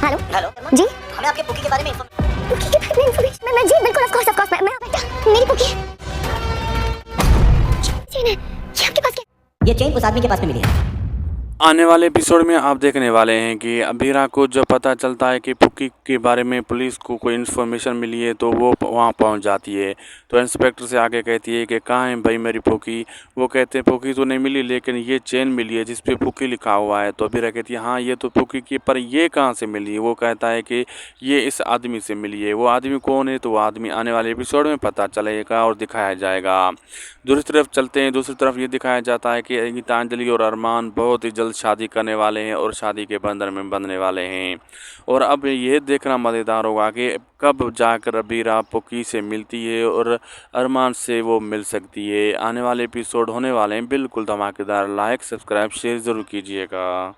Hello hello जी। हमें आपके पुकी के बारे में पुकी के बारे में इन्फॉर्मेशन मैं जी बिल्कुल ऑफ कोर्स मैं बेटा मेरी पुकी चेन है ये आपके पास क्या? ये चेन उस आदमी के पास में मिली है। आने वाले एपिसोड में आप देखने वाले हैं कि अबीरा को जब पता चलता है कि पुक्की के बारे में पुलिस को कोई इन्फॉर्मेशन मिली है तो वो वहाँ पहुँच जाती है। तो इंस्पेक्टर से आके कहती है कि कहाँ है भाई मेरी पुक्की। वो कहते हैं पुक्की तो नहीं मिली लेकिन ये चेन मिली है जिस पे पुक्की लिखा हुआ है। तो अबीरा कहती है हाँ ये तो पुक्की की, पर ये कहाँ से मिली। वो कहता है कि ये इस आदमी से मिली है। वो आदमी कौन है तो वो आदमी आने वाले एपिसोड में पता चलेगा और दिखाया जाएगा। दूसरी तरफ चलते हैं, दूसरी तरफ ये दिखाया जाता है कि गीतांजलि और अरमान बहुत ही जल्द शादी करने वाले हैं और शादी के बंधन में बंधने वाले हैं। और अब ये देखना मज़ेदार होगा कि कब जाकर अबीरा पुक्की से मिलती है और अरमान से वो मिल सकती है। आने वाले एपिसोड होने वाले हैं बिल्कुल धमाकेदार। लाइक सब्सक्राइब शेयर ज़रूर कीजिएगा।